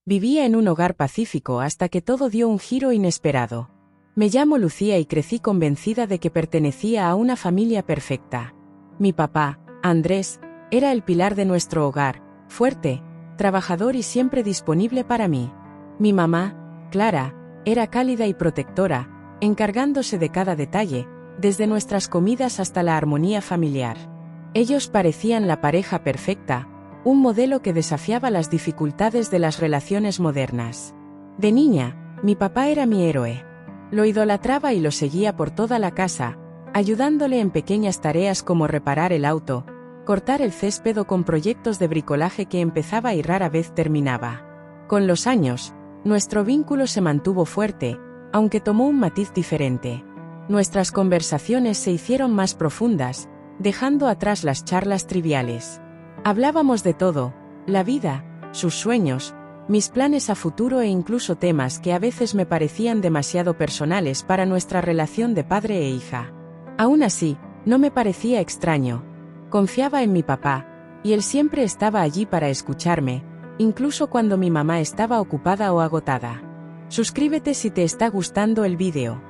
Vivía en un hogar pacífico hasta que todo dio un giro inesperado. Me llamo Lucía y crecí convencida de que pertenecía a una familia perfecta. Mi papá, Andrés, era el pilar de nuestro hogar, fuerte, trabajador y siempre disponible para mí. Mi mamá, Clara, era cálida y protectora, encargándose de cada detalle, desde nuestras comidas hasta la armonía familiar. Ellos parecían la pareja perfecta, un modelo que desafiaba las dificultades de las relaciones modernas. De niña, mi papá era mi héroe. Lo idolatraba y lo seguía por toda la casa, ayudándole en pequeñas tareas como reparar el auto, cortar el césped o con proyectos de bricolaje que empezaba y rara vez terminaba. Con los años, nuestro vínculo se mantuvo fuerte, aunque tomó un matiz diferente. Nuestras conversaciones se hicieron más profundas, dejando atrás las charlas triviales. Hablábamos de todo, la vida, sus sueños, mis planes a futuro e incluso temas que a veces me parecían demasiado personales para nuestra relación de padre e hija. Aún así, no me parecía extraño. Confiaba en mi papá, y él siempre estaba allí para escucharme, incluso cuando mi mamá estaba ocupada o agotada. Suscríbete si te está gustando el vídeo.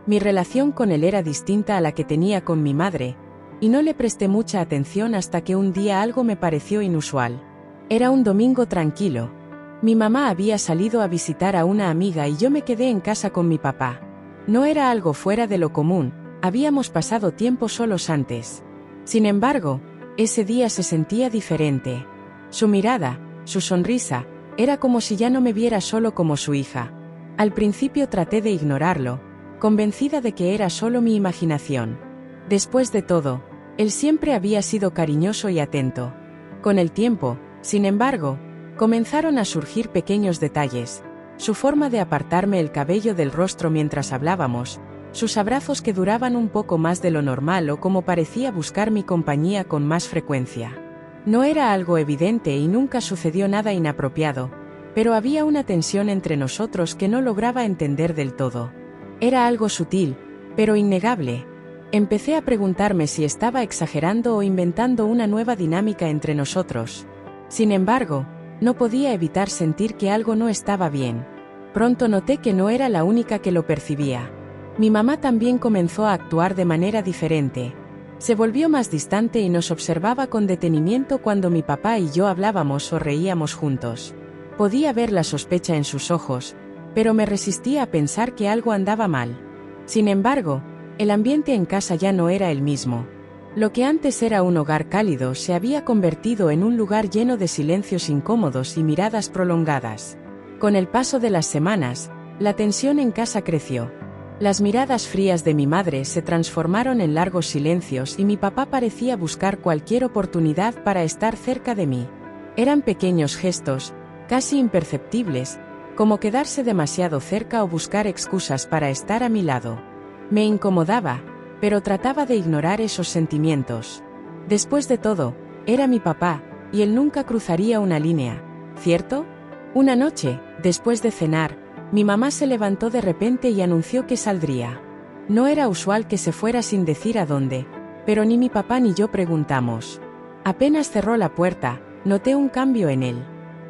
Mi relación con él era distinta a la que tenía con mi madre, y no le presté mucha atención hasta que un día algo me pareció inusual. Era un domingo tranquilo. Mi mamá había salido a visitar a una amiga y yo me quedé en casa con mi papá. No era algo fuera de lo común, habíamos pasado tiempo solos antes. Sin embargo, ese día se sentía diferente. Su mirada, su sonrisa, era como si ya no me viera solo como su hija. Al principio traté de ignorarlo, convencida de que era solo mi imaginación. Después de todo, él siempre había sido cariñoso y atento. Con el tiempo, sin embargo, comenzaron a surgir pequeños detalles, su forma de apartarme el cabello del rostro mientras hablábamos, sus abrazos que duraban un poco más de lo normal o como parecía buscar mi compañía con más frecuencia. No era algo evidente y nunca sucedió nada inapropiado, pero había una tensión entre nosotros que no lograba entender del todo. Era algo sutil, pero innegable. Empecé a preguntarme si estaba exagerando o inventando una nueva dinámica entre nosotros. Sin embargo, no podía evitar sentir que algo no estaba bien. Pronto noté que no era la única que lo percibía. Mi mamá también comenzó a actuar de manera diferente. Se volvió más distante y nos observaba con detenimiento cuando mi papá y yo hablábamos o reíamos juntos. Podía ver la sospecha en sus ojos, pero me resistía a pensar que algo andaba mal. Sin embargo, el ambiente en casa ya no era el mismo. Lo que antes era un hogar cálido se había convertido en un lugar lleno de silencios incómodos y miradas prolongadas. Con el paso de las semanas, la tensión en casa creció. Las miradas frías de mi madre se transformaron en largos silencios y mi papá parecía buscar cualquier oportunidad para estar cerca de mí. Eran pequeños gestos, casi imperceptibles, como quedarse demasiado cerca o buscar excusas para estar a mi lado. Me incomodaba, pero trataba de ignorar esos sentimientos. Después de todo, era mi papá, y él nunca cruzaría una línea, ¿cierto? Una noche, después de cenar, mi mamá se levantó de repente y anunció que saldría. No era usual que se fuera sin decir a dónde, pero ni mi papá ni yo preguntamos. Apenas cerró la puerta, noté un cambio en él.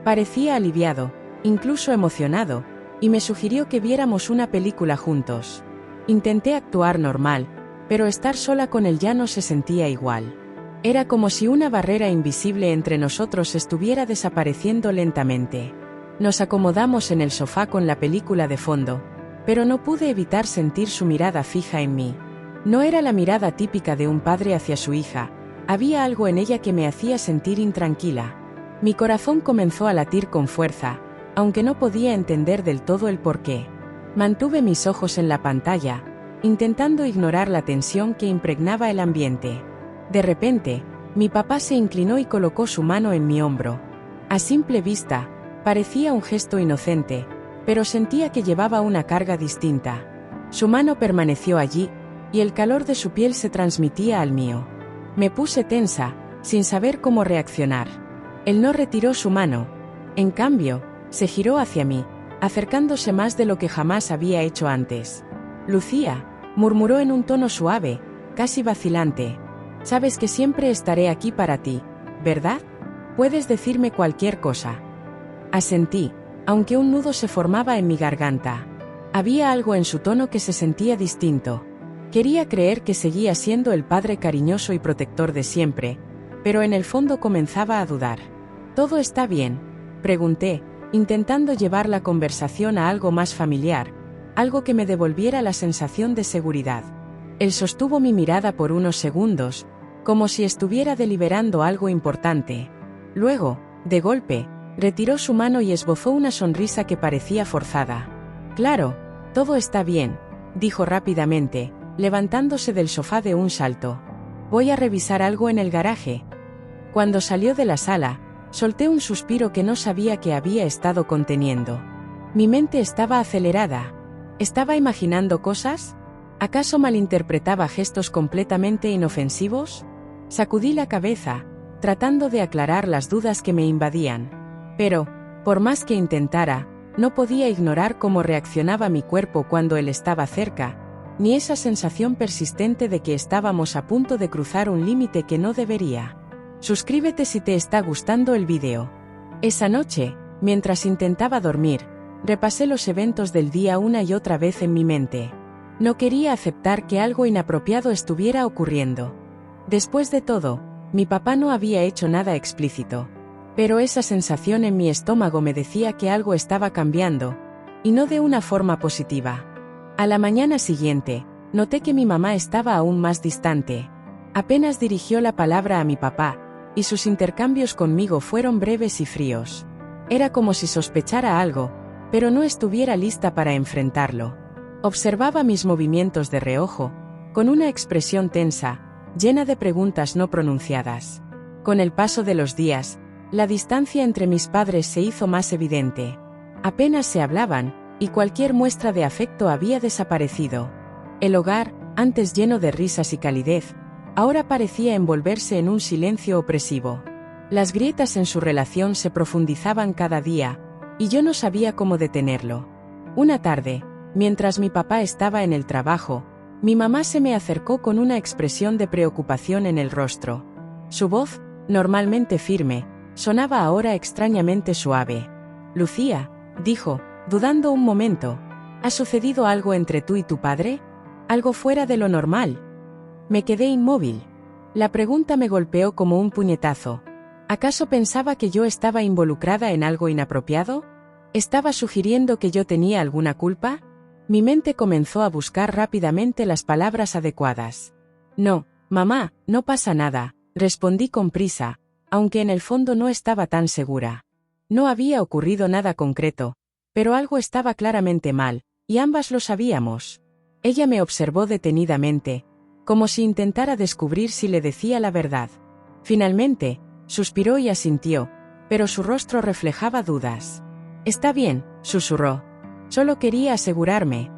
Parecía aliviado, incluso emocionado, y me sugirió que viéramos una película juntos. Intenté actuar normal, pero estar sola con él ya no se sentía igual. Era como si una barrera invisible entre nosotros estuviera desapareciendo lentamente. Nos acomodamos en el sofá con la película de fondo, pero no pude evitar sentir su mirada fija en mí. No era la mirada típica de un padre hacia su hija, había algo en ella que me hacía sentir intranquila. Mi corazón comenzó a latir con fuerza, aunque no podía entender del todo el porqué. Mantuve mis ojos en la pantalla, intentando ignorar la tensión que impregnaba el ambiente. De repente, mi papá se inclinó y colocó su mano en mi hombro. A simple vista, parecía un gesto inocente, pero sentía que llevaba una carga distinta. Su mano permaneció allí, y el calor de su piel se transmitía al mío. Me puse tensa, sin saber cómo reaccionar. Él no retiró su mano. En cambio, se giró hacia mí, acercándose más de lo que jamás había hecho antes. «Lucía», murmuró en un tono suave, casi vacilante. «Sabes que siempre estaré aquí para ti, ¿verdad? Puedes decirme cualquier cosa». Asentí. aunque un nudo se formaba en mi garganta. Había algo en su tono que se sentía distinto. Quería creer que seguía siendo el padre cariñoso y protector de siempre, pero en el fondo comenzaba a dudar. ¿Todo está bien?, pregunté, intentando llevar la conversación a algo más familiar, algo que me devolviera la sensación de seguridad. Él sostuvo mi mirada por unos segundos, como si estuviera deliberando algo importante. Luego, de golpe, retiró su mano y esbozó una sonrisa que parecía forzada. «Claro, todo está bien», dijo rápidamente, levantándose del sofá de un salto. «Voy a revisar algo en el garaje». Cuando salió de la sala, solté un suspiro que no sabía que había estado conteniendo. Mi mente estaba acelerada. ¿Estaba imaginando cosas? ¿Acaso malinterpretaba gestos completamente inofensivos? Sacudí la cabeza, tratando de aclarar las dudas que me invadían. Pero, por más que intentara, no podía ignorar cómo reaccionaba mi cuerpo cuando él estaba cerca, ni esa sensación persistente de que estábamos a punto de cruzar un límite que no debería. Suscríbete si te está gustando el vídeo. Esa noche, mientras intentaba dormir, repasé los eventos del día una y otra vez en mi mente. No quería aceptar que algo inapropiado estuviera ocurriendo. Después de todo, mi papá no había hecho nada explícito. Pero esa sensación en mi estómago me decía que algo estaba cambiando, y no de una forma positiva. A la mañana siguiente, noté que mi mamá estaba aún más distante. Apenas dirigió la palabra a mi papá, y sus intercambios conmigo fueron breves y fríos. Era como si sospechara algo, pero no estuviera lista para enfrentarlo. Observaba mis movimientos de reojo, con una expresión tensa, llena de preguntas no pronunciadas. Con el paso de los días, la distancia entre mis padres se hizo más evidente. Apenas se hablaban, y cualquier muestra de afecto había desaparecido. El hogar, antes lleno de risas y calidez, ahora parecía envolverse en un silencio opresivo. Las grietas en su relación se profundizaban cada día, y yo no sabía cómo detenerlo. Una tarde, mientras mi papá estaba en el trabajo, mi mamá se me acercó con una expresión de preocupación en el rostro. Su voz, normalmente firme, sonaba ahora extrañamente suave. «Lucía», dijo, dudando un momento, ¿ha sucedido algo entre tú y tu padre? ¿Algo fuera de lo normal? Me quedé inmóvil. La pregunta me golpeó como un puñetazo. ¿Acaso pensaba que yo estaba involucrada en algo inapropiado? ¿Estaba sugiriendo que yo tenía alguna culpa? Mi mente comenzó a buscar rápidamente las palabras adecuadas. «No, mamá, no pasa nada», respondí con prisa, aunque en el fondo no estaba tan segura. No había ocurrido nada concreto, pero algo estaba claramente mal, y ambas lo sabíamos. Ella me observó detenidamente, como si intentara descubrir si le decía la verdad. Finalmente, suspiró y asintió, pero su rostro reflejaba dudas. «Está bien», susurró. «Solo quería asegurarme».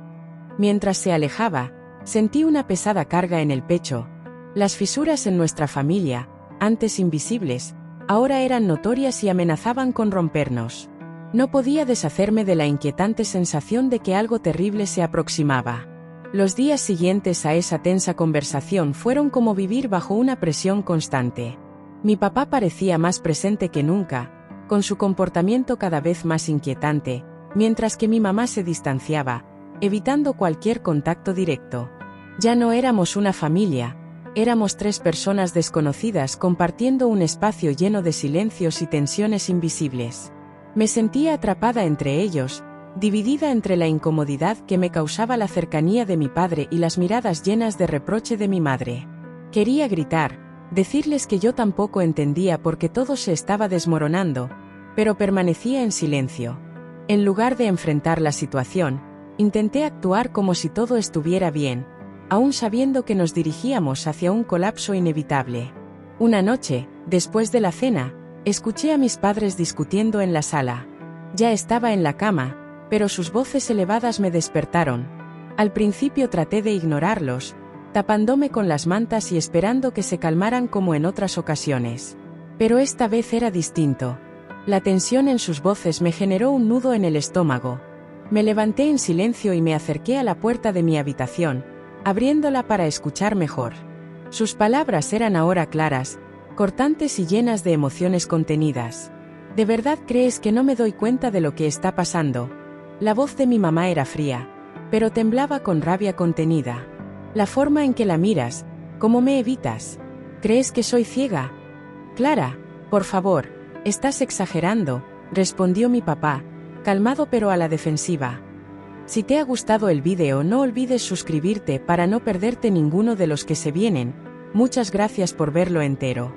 Mientras se alejaba, sentí una pesada carga en el pecho. Las fisuras en nuestra familia, antes invisibles, ahora eran notorias y amenazaban con rompernos. No podía deshacerme de la inquietante sensación de que algo terrible se aproximaba. Los días siguientes a esa tensa conversación fueron como vivir bajo una presión constante. Mi papá parecía más presente que nunca, con su comportamiento cada vez más inquietante, mientras que mi mamá se distanciaba, evitando cualquier contacto directo. Ya no éramos una familia, éramos tres personas desconocidas compartiendo un espacio lleno de silencios y tensiones invisibles. Me sentía atrapada entre ellos, dividida entre la incomodidad que me causaba la cercanía de mi padre y las miradas llenas de reproche de mi madre. Quería gritar, decirles que yo tampoco entendía por qué todo se estaba desmoronando, pero permanecía en silencio. En lugar de enfrentar la situación, intenté actuar como si todo estuviera bien, aún sabiendo que nos dirigíamos hacia un colapso inevitable. Una noche, después de la cena, escuché a mis padres discutiendo en la sala. Ya estaba en la cama, pero sus voces elevadas me despertaron. Al principio traté de ignorarlos, tapándome con las mantas y esperando que se calmaran como en otras ocasiones. Pero esta vez era distinto. La tensión en sus voces me generó un nudo en el estómago. Me levanté en silencio y me acerqué a la puerta de mi habitación, abriéndola para escuchar mejor. Sus palabras eran ahora claras, cortantes y llenas de emociones contenidas. ¿De verdad crees que no me doy cuenta de lo que está pasando? La voz de mi mamá era fría, pero temblaba con rabia contenida. La forma en que la miras, ¿cómo me evitas? ¿Crees que soy ciega? Clara, por favor, estás exagerando, respondió mi papá, calmado pero a la defensiva. Si te ha gustado el vídeo no olvides suscribirte para no perderte ninguno de los que se vienen. Muchas gracias por verlo entero.